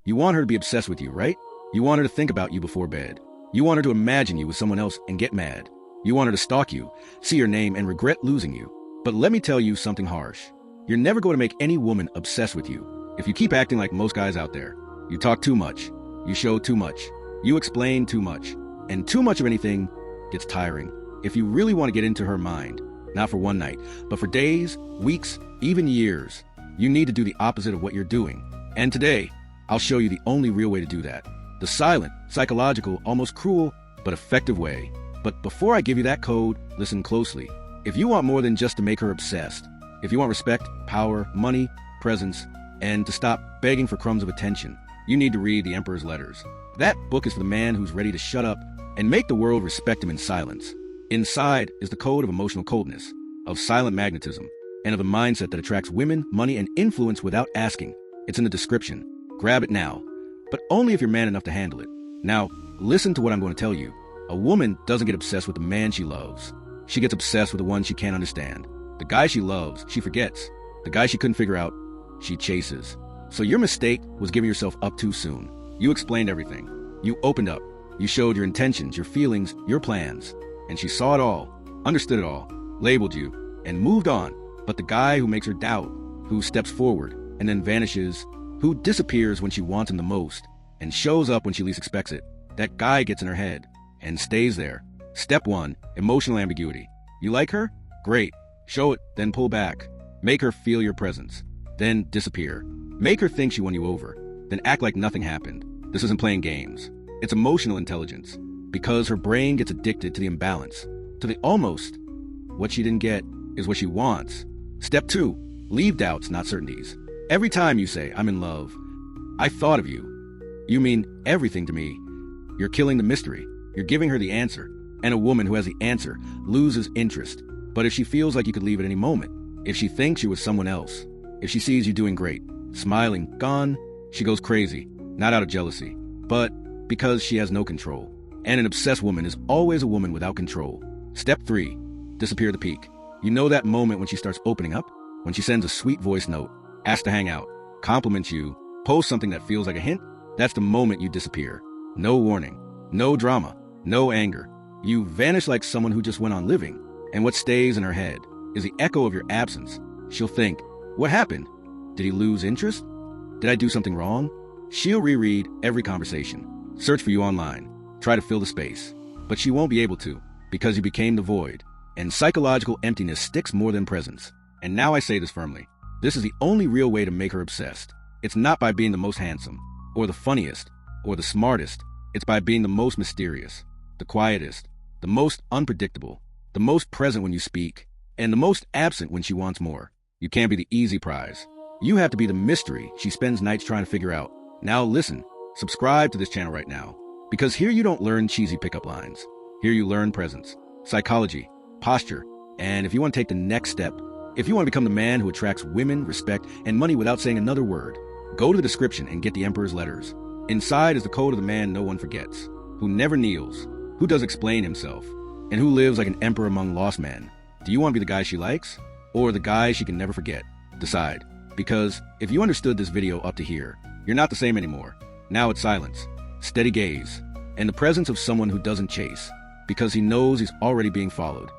You want her to be obsessed with you, right? You want her to think about you before bed. You want her to imagine you with someone else and get mad. You want her to stalk you, see your name, and regret losing you. But let me tell you something harsh. You're never going to make any woman obsessed with you if you keep acting like most guys out there. You talk too much. You show too much. You explain too much. And too much of anything gets tiring. If you really want to get into her mind, not for one night, but for days, weeks, even years, you need to do the opposite of what you're doing. And today, I'll show you the only real way to do that. The silent, psychological, almost cruel, but effective way. But before I give you that code, listen closely. If you want more than just to make her obsessed, if you want respect, power, money, presence, and to stop begging for crumbs of attention, you need to read The Emperor's Letters. That book is for the man who's ready to shut up and make the world respect him in silence. Inside is the code of emotional coldness, of silent magnetism, and of a mindset that attracts women, money, and influence without asking. It's in the description. Grab it now, but only if you're man enough to handle it. Now, listen to what I'm going to tell you. A woman doesn't get obsessed with the man she loves. She gets obsessed with the one she can't understand. The guy she loves, she forgets. The guy she couldn't figure out, she chases. So your mistake was giving yourself up too soon. You explained everything. You opened up. You showed your intentions, your feelings, your plans. And she saw it all, understood it all, labeled you, and moved on. But the guy who makes her doubt, who steps forward and then vanishes, who disappears when she wants him the most and shows up when she least expects it, that guy gets in her head and stays there. Step 1, emotional ambiguity. You like her? Great. Show it, then pull back. Make her feel your presence, then disappear. Make her think she won you over, then act like nothing happened. This isn't playing games. It's emotional intelligence, because her brain gets addicted to the imbalance, to the almost. What she didn't get is what she wants. Step 2, leave doubts, not certainties. Every time you say, I'm in love, I thought of you, you mean everything to me. You're killing the mystery. You're giving her the answer. And a woman who has the answer loses interest. But if she feels like you could leave at any moment, if she thinks you're with someone else, if she sees you doing great, smiling, gone, she goes crazy, not out of jealousy, but because she has no control. And an obsessed woman is always a woman without control. Step 3, disappear the peak. You know that moment when she starts opening up? When she sends a sweet voice note, asks to hang out, compliments you, posts something that feels like a hint? That's the moment you disappear. No warning, no drama, no anger. You vanish like someone who just went on living. And what stays in her head is the echo of your absence. She'll think, what happened? Did he lose interest? Did I do something wrong? She'll reread every conversation, search for you online, try to fill the space. But she won't be able to, because you became the void. And psychological emptiness sticks more than presence. And now I say this firmly. This is the only real way to make her obsessed. It's not by being the most handsome, or the funniest, or the smartest. It's by being the most mysterious, the quietest, the most unpredictable, the most present when you speak, and the most absent when she wants more. You can't be the easy prize. You have to be the mystery she spends nights trying to figure out. Now listen, subscribe to this channel right now, because here you don't learn cheesy pickup lines. Here you learn presence, psychology, posture, and if you want to take the next step, if you want to become the man who attracts women, respect, and money without saying another word, go to the description and get The Emperor's Letters. Inside is the code of the man no one forgets, who never kneels, who does explain himself, and who lives like an emperor among lost men. Do you want to be the guy she likes, or the guy she can never forget? Decide. Because if you understood this video up to here, you're not the same anymore. Now it's silence, steady gaze, and the presence of someone who doesn't chase, because he knows he's already being followed.